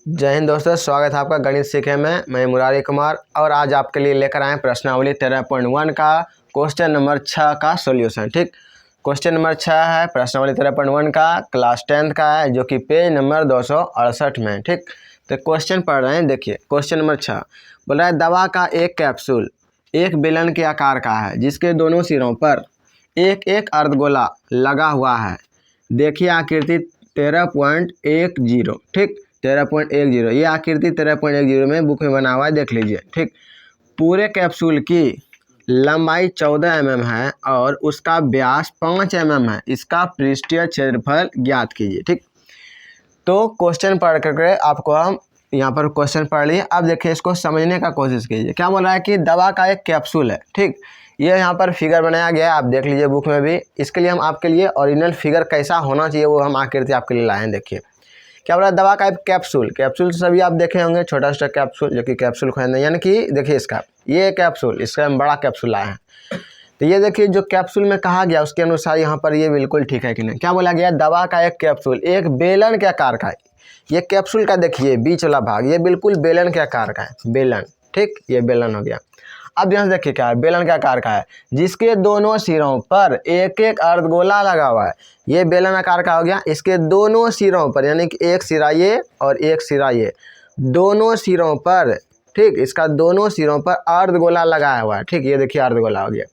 जय हिंद दोस्तों, स्वागत है आपका गणित सीखे में। मैं मुरारी कुमार और आज आपके लिए लेकर आए प्रश्नावली 13.1 का क्वेश्चन नंबर 6 का सॉल्यूशन। ठीक, क्वेश्चन नंबर 6 है प्रश्नावली 13.1 का, क्लास 10 का है, जो कि पेज नंबर 268 में है। ठीक, तो क्वेश्चन पढ़ रहे हैं। देखिए क्वेश्चन नंबर 6 बोल रहा है, दवा का एक कैप्सूल एक बेलन के आकार का है जिसके दोनों सिरों पर एक एक अर्धगोला लगा हुआ है। देखिए आकृति 13.10। ठीक, 13.10 ये आकृति 13.10 में बुक में बना हुआ है, देख लीजिए। ठीक, पूरे कैप्सूल की लंबाई 14 mm है और उसका व्यास 5 mm है। इसका पृष्ठीय क्षेत्रफल ज्ञात कीजिए। ठीक, तो क्वेश्चन पढ़ करके आपको हम यहाँ पर क्वेश्चन पढ़ लिए। अब देखिए इसको समझने का कोशिश कीजिए। क्या बोल रहा है कि दवा का एक कैप्सूल है। ठीक, ये यहाँ पर फिगर बनाया गया है, आप देख लीजिए बुक में भी। इसके लिए हम आपके लिए ओरिजिनल फिगर कैसा होना चाहिए वो हम आकृति आपके लिए लाए हैं। देखिए क्या बोला, दवा का एक कैप्सूल। कैप्सूल सभी आप देखे होंगे, छोटा सा कैप्सूल जो कि कैप्सूल खरीदने, यानी कि देखिए इसका ये कैप्सूल, इसका हम बड़ा कैप्सूल लाए हैं। तो ये देखिए जो कैप्सूल में कहा गया उसके अनुसार यहाँ पर ये बिल्कुल ठीक है कि नहीं। क्या बोला गया, दवा का एक कैप्सूल एक बेलन के आकार का है। ये कैप्सूल का देखिए बीच वाला भाग ये बिल्कुल बेलन के आकार का है, बेलन। ठीक, ये बेलन हो गया। अब यहाँ से देखिए क्या है, बेलन के आकार का है जिसके दोनों सिरों पर एक एक अर्धगोला लगा हुआ है। ये बेलन आकार का हो गया। इसके दोनों सिरों पर यानी कि एक सिरा ये और एक सिरा ये, दोनों सिरों पर, ठीक, इसका दोनों सिरों पर अर्धगोला लगाया हुआ है। ठीक, ये देखिए अर्धगोला हो गया।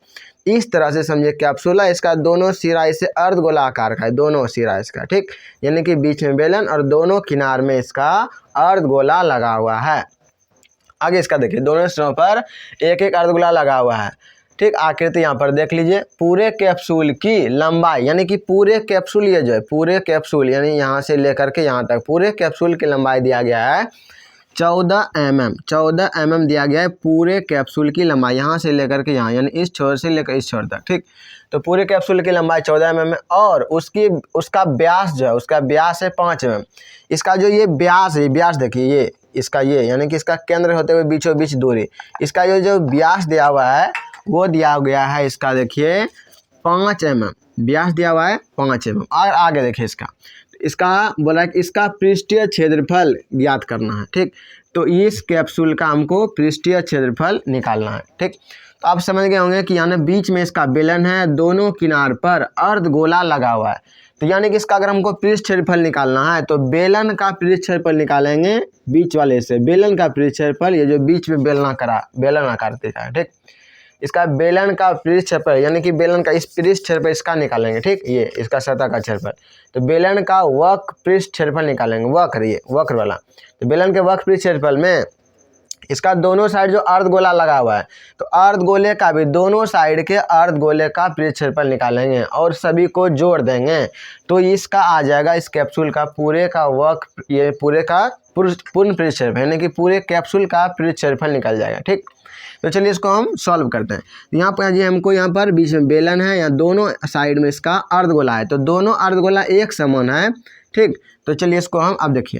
इस तरह से समझिए कैप्सूल है, इसका दोनों सिरा इसे अर्धगोला आकार का है, दोनों सिरा इसका। ठीक, यानी कि बीच में बेलन और दोनों किनार में इसका अर्धगोला लगा हुआ है। आगे इसका देखिए दोनों सिरों पर एक एक अर्धगोला लगा हुआ है। ठीक, आकृति यहाँ पर देख लीजिए। पूरे कैप्सूल की लंबाई यानी कि पूरे कैप्सूल, ये जो है पूरे कैप्सूल यानी यहाँ से लेकर के यहाँ तक पूरे कैप्सूल की लंबाई दिया गया है 14 mm। 14 mm दिया गया है पूरे कैप्सूल की लंबाई, यहाँ से लेकर के यहाँ, यानी इस छोर से लेकर इस छोर तक। ठीक, तो पूरे कैप्सूल की लंबाई 14 mm है और उसका व्यास जो है, उसका व्यास है 5 mm। इसका जो ये व्यास है, व्यास देखिए ये इसका, ये यानी कि इसका केंद्र होते हुए बीचों बीच दूरी, इसका जो व्यास दिया हुआ है वो दिया गया है इसका देखिए 5 mm। व्यास दिया हुआ है 5 mm। और आगे देखिए इसका बोला कि इसका पृष्ठीय क्षेत्रफल ज्ञात करना है। ठीक, तो इस कैप्सूल का हमको पृष्ठीय क्षेत्रफल निकालना है। ठीक, तो आप समझ गए होंगे कि यानी बीच में इसका बेलन है, दोनों किनार पर अर्धगोला लगा हुआ है। तो यानी कि इसका अगर हमको पृष्ठ क्षेत्रफल निकालना है तो बेलन का पृष्ठ क्षेत्रफल निकालेंगे बीच वाले से। बेलन का पृष्ठ क्षेत्रफल ये जो बीच में बेलन आकार दिखा है। ठीक, इसका बेलन का पृष्ठ क्षेत्रफल यानी कि बेलन का इस पृष्ठ क्षेत्रफल इसका निकालेंगे। ठीक, ये इसका सतह का क्षेत्रफल, तो बेलन का वक्र पृष्ठ क्षेत्रफल निकालेंगे, वक्र, ये वक्र वाला। तो बेलन के वक्र पृष्ठ क्षेत्रफल में इसका दोनों साइड जो अर्धगोला लगा हुआ है तो अर्धगोले का भी, दोनों साइड के अर्धगोले का पृष्ठ क्षेत्रफल निकालेंगे और सभी को जोड़ देंगे तो इसका आ जाएगा इस कैप्सूल का पूरे का वक्र, ये पूरे का पूर्ण पृष्ठ क्षेत्रफल यानी कि पूरे कैप्सूल का पृष्ठ क्षेत्रफल निकल जाएगा। ठीक, तो चलिए इसको हम सॉल्व करते हैं। यहाँ पर जी हमको यहाँ पर बीच में बेलन है, या दोनों साइड में इसका अर्धगोला है, तो दोनों अर्धगोला एक समान है। ठीक, तो चलिए इसको हम अब देखिए,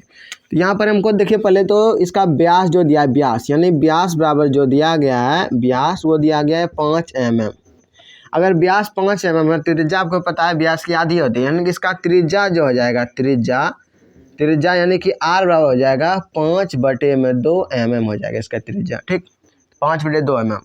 तो यहाँ पर हमको देखिए पहले तो इसका व्यास जो दिया है, व्यास यानी व्यास बराबर जो दिया गया है व्यास वो दिया गया है 5 mm। अगर व्यास 5 mm है, त्रिज्या आपको पता है व्यास की आधी होती है, यानी कि इसका त्रिज्या जो हो जाएगा, त्रिज्या यानी कि r बराबर हो जाएगा 5/2 mm हो जाएगा इसका त्रिज्या। ठीक, 5/2 mm।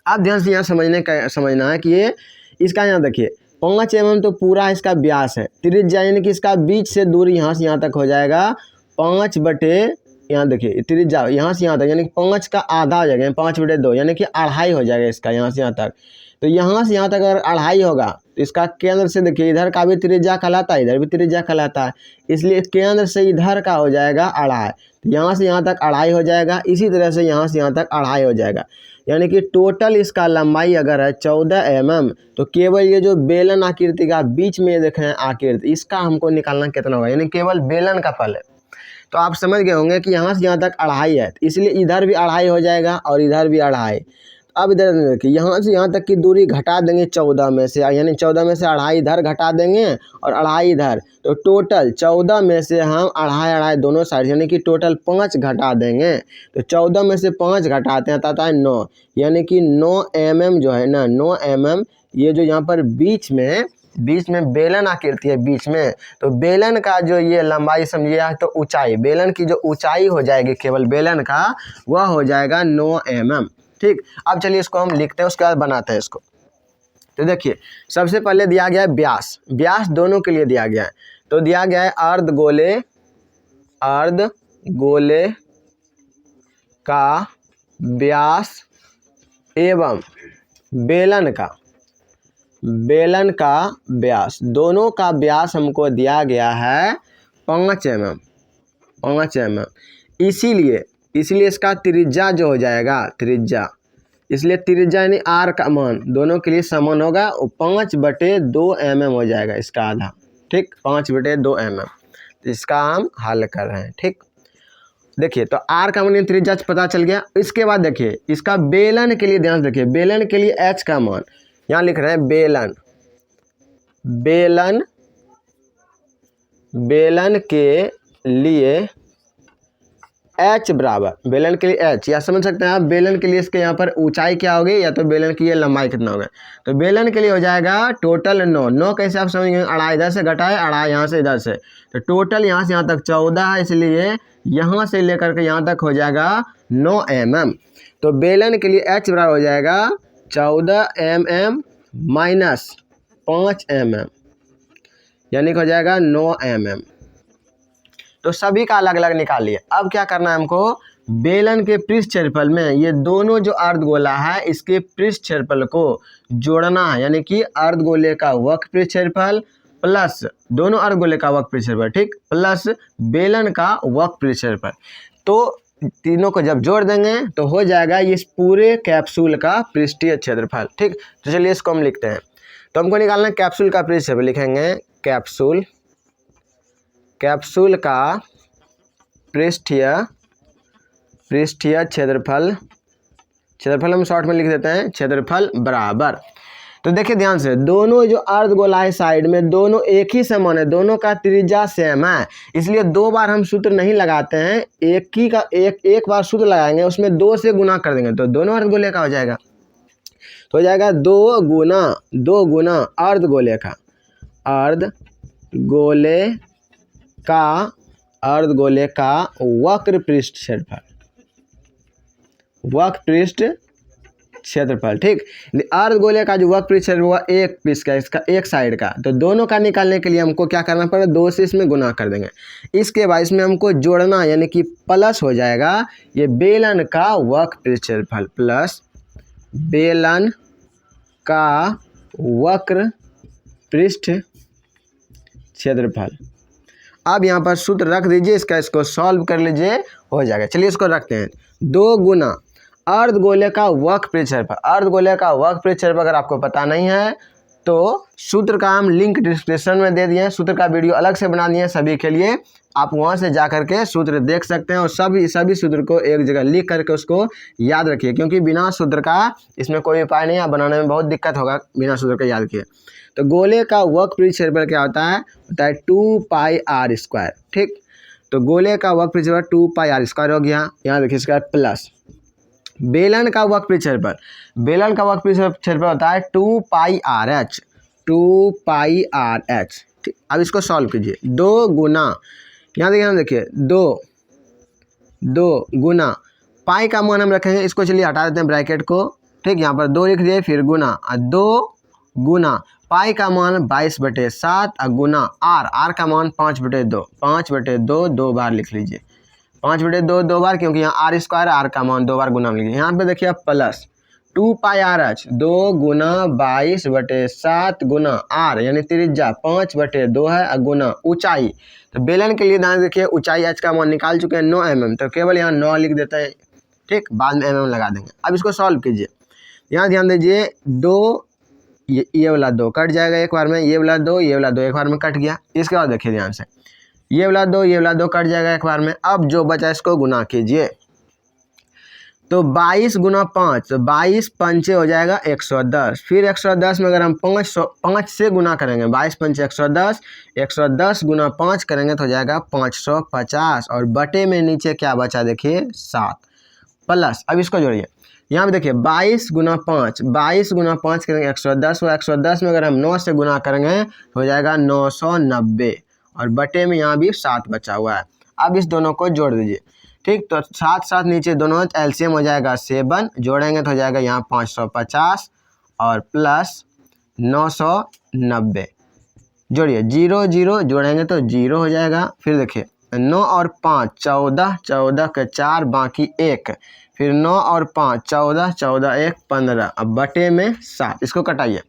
अब ध्यान से यहाँ समझना है कि ये इसका यहाँ देखिए 5 mm तो पूरा इसका व्यास है। त्रिज्या यानी कि इसका बीच से दूरी यहाँ से यहाँ तक हो जाएगा 5/, यहाँ देखिए त्रिज्या यहाँ से यहाँ तक यानी कि 5 का आधा हो जाएगा, 5/2 यानी कि 2.5 हो जाएगा इसका यहाँ से यहाँ तक। तो यहाँ से यहाँ तक अगर 2.5 होगा तो इसका केंद्र से देखिए इधर का भी त्रिज्या कहलाता है, इधर भी त्रिज्या कहलाता है, इसलिए केंद्र से इधर का हो जाएगा 2.5। तो यहाँ से यहाँ तक 2.5 हो जाएगा, इसी तरह से यहाँ से यहाँ तक 2.5 हो जाएगा, यानी कि टोटल इसका लंबाई अगर है 14 mm तो केवल ये जो बेलन आकृति का बीच में देख रहे हैं आकृति, इसका हमको निकालना कितना होगा, यानी केवल बेलन का फल है। तो आप समझ गए होंगे कि यहाँ से यहाँ तक 2.5 है, तो इसलिए इधर भी 2.5 हो जाएगा और इधर भी 2.5। अब इधर देखिए यहाँ से यहाँ तक की दूरी घटा देंगे 14 में से, यानी 14 में से 2.5 इधर घटा देंगे और 2.5 इधर, तो टोटल 14 में से हम 2.5 दोनों साइड यानी कि टोटल 5 घटा देंगे। तो 14 में से 5 घटाते हैं तो आता है 9, यानी कि 9 mm जो है ना, 9 mm ये जो यहाँ पर बीच में बीच में बेलन आकृति है बीच में, तो बेलन का जो ये लंबाई समझिए तो ऊंचाई, बेलन की जो ऊंचाई हो जाएगी केवल बेलन का वह हो जाएगा 9 mm। ठीक, अब चलिए इसको हम लिखते हैं, उसके बाद बनाते हैं इसको। तो देखिए सबसे पहले दिया गया है व्यास, व्यास दोनों के लिए दिया गया है, तो दिया गया है अर्धगोले का व्यास एवं बेलन का व्यास, दोनों का व्यास हमको दिया गया है 5 mm। इसीलिए इसका त्रिज्या जो हो जाएगा त्रिज्या, इसलिए त्रिज्या यानी आर का मान दोनों के लिए समान होगा, 5/2 mm हो जाएगा इसका आधा। ठीक, 5/2 mm। तो इसका हम हल कर रहे हैं। ठीक, देखिए तो आर का मान त्रिज्या पता चल गया। इसके बाद देखिए इसका बेलन के लिए ध्यान रखिए, बेलन के लिए एच का मान यहाँ लिख रहे हैं, बेलन के लिए एच बराबर, बेलन के लिए एच, या समझ सकते हैं आप बेलन के लिए इसके यहाँ पर ऊंचाई क्या होगी या तो बेलन की ये लंबाई कितना होगा। तो बेलन के लिए हो जाएगा टोटल 9 कैसे आप समझेंगे, अढ़ाई इधर से घटा है, अढ़ाई यहाँ से इधर से, तो टोटल यहाँ से यहाँ तक 14 है, इसलिए यहाँ से लेकर के यहाँ तक हो जाएगा 9 mm। तो बेलन के लिए एच बराबर हो जाएगा 14 mm माइनस 5 mm, यानी कि हो जाएगा 9 mm। तो सभी का अलग अलग निकालिए। अब क्या करना है हमको, बेलन के पृष्ठ क्षेत्रफल में ये दोनों जो अर्धगोला है इसके पृष्ठ क्षेत्रफल को जोड़ना है, यानी कि अर्धगोले का वक्र पृष्ठ क्षेत्रफल प्लस दोनों अर्धगोले का वक्र पृष्ठ क्षेत्रफल, ठीक, प्लस बेलन का वक्र पृष्ठ क्षेत्रफल। तो तीनों को जब जोड़ देंगे तो हो जाएगा इस पूरे कैप्सूल का पृष्ठीय क्षेत्रफल। ठीक, तो चलिए इसको हम लिखते हैं। तो हमको निकालना है कैप्सूल का पृष्ठ क्षेत्रफल, लिखेंगे कैप्सूल का पृष्ठीय क्षेत्रफल हम शॉर्ट में लिख देते हैं, क्षेत्रफल बराबर। तो देखिए ध्यान से, दोनों जो अर्धगोलाई साइड में दोनों एक ही समान है, दोनों का त्रिज्या सेम है, इसलिए 2 बार हम सूत्र नहीं लगाते हैं, एक बार सूत्र लगाएंगे, उसमें 2 से गुना कर देंगे तो दोनों अर्धगोले का हो जाएगा। तो हो जाएगा 2 गुना अर्धगोले का वक्र पृष्ठ क्षेत्रफल। ठीक, अर्धगोले का जो वक्र पृष्ठ क्षेत्रफल हुआ एक पृष्ठ का, इसका एक साइड का, तो दोनों का निकालने के लिए हमको क्या करना पड़ेगा, 2 से इसमें गुना कर देंगे। इसके बाद इसमें हमको जोड़ना, यानी कि प्लस हो जाएगा ये बेलन का वक्र पृष्ठ क्षेत्रफल प्लस बेलन का वक्र पृष्ठ क्षेत्रफल। अब यहाँ पर सूत्र रख दीजिए, इसको सॉल्व कर लीजिए, हो जाएगा। चलिए इसको रखते हैं, 2 गुना अर्धगोले का वक्र पृष्ठ क्षेत्रफल। अर्धगोले का वक्र पृष्ठ क्षेत्रफल अगर आपको पता नहीं है तो सूत्र का हम लिंक डिस्क्रिप्शन में दे दिए हैं, सूत्र का वीडियो अलग से बना दिए हैं सभी के लिए, आप वहां से जा करके सूत्र देख सकते हैं और सभी सूत्र को एक जगह लिख करके उसको याद रखिए, क्योंकि बिना सूत्र का इसमें कोई उपाय नहीं है, बनाने में बहुत दिक्कत होगा बिना सूत्र का याद किए। तो गोले का वक्र पृष्ठ क्षेत्रफल क्या होता है 2πr²। ठीक, तो गोले का वक्र पृष्ठ क्षेत्रफल 2πr² हो गया। यहाँ देखिए इसका प्लस बेलन का वक्र पृष्ठ क्षेत्रफल, बेलन का वक्र पृष्ठ क्षेत्रफल होता है 2πrh। ठीक, अब इसको सॉल्व कीजिए, 2 गुना, यहाँ देखिए 2 गुना पाई का मान हम रखेंगे, इसको चलिए हटा देते हैं ब्रैकेट को। ठीक, यहाँ पर 2 लिख दिए, फिर गुना 2 गुना पाई का मान 22/7 और गुना आर का मान 5/2 2 बार लिख लीजिए, 5/2 2 बार, क्योंकि यहाँ r² आर का मान 2 बार गुना में लिखिए। यहाँ पे देखिए प्लस 2πrh 2 गुना 22/7 गुना r, यानी त्रिज्या 5/2 है और गुना ऊंचाई। तो बेलन के लिए ध्यान देखिए, ऊंचाई h का मान निकाल चुके हैं 9 mm, तो केवल यहाँ 9 लिख देते हैं। ठीक, बाद में mm लगा देंगे। अब इसको सॉल्व कीजिए, यहाँ ध्यान दीजिए 2 ये वाला 2 कट जाएगा एक बार में, ये वाला 2 एक बार में कट गया। इसके बाद देखिए ध्यान से, ये वाला 2 कट जाएगा एक बार में। अब जो बचा इसको गुना कीजिए, तो 22 गुना 5, 22 पंचे हो जाएगा 110, फिर 110 में अगर हम 5 से गुना करेंगे, 22 पंचे 110, 110 गुना 5 करेंगे तो हो जाएगा 550, और बटे में नीचे क्या बचा देखिए 7 प्लस। अब इसको जोड़िए, यहाँ पे देखिए 22 गुना 5, 22 गुना 5 करेंगे 110 हुआ। 110 में अगर हम 9 से गुना करेंगे तो हो जाएगा 990 और बटे में यहाँ भी 7 बचा हुआ है। अब इस दोनों को जोड़ दीजिए, ठीक। तो साथ साथ नीचे दोनों एलसीएम हो जाएगा 7, जोड़ेंगे तो हो जाएगा यहाँ 550 और प्लस 990, जोड़िए 0 0 जोड़ेंगे तो 0 हो जाएगा। फिर देखिए 9 और 5 14, 14 के 4 बाकी 1, फिर 9 और 5 14, 14 1 15, अब बटे में 7, इसको कटाइए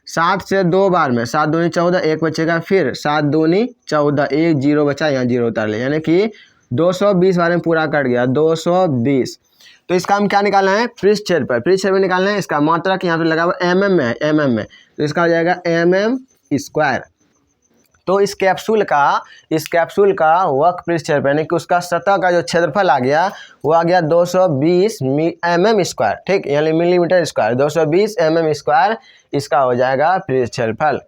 7 से 2 बार में, 7 दूनी 14, 1 बचेगा, फिर 7 दूनी 14, 1 0 बचा, यहाँ 0 उतार ले, यानी कि 220 बार में पूरा कट गया 220। तो इसका हम क्या निकालना है, पृष्ठ क्षेत्रफल, पृष्ठ क्षेत्रफल निकालना है। इसका मात्रक यहाँ पे लगा हुआ mm में है, mm में, तो इसका हो जाएगा mm²। तो इस कैप्सूल का वक्र पृष्ठ क्षेत्रफल यानी कि उसका सतह का जो क्षेत्रफल आ गया वो आ गया 220 mm², ठीक, यानी मिलीमीटर स्क्वायर, 220 mm², इसका हो जाएगा पृष्ठ क्षेत्रफल।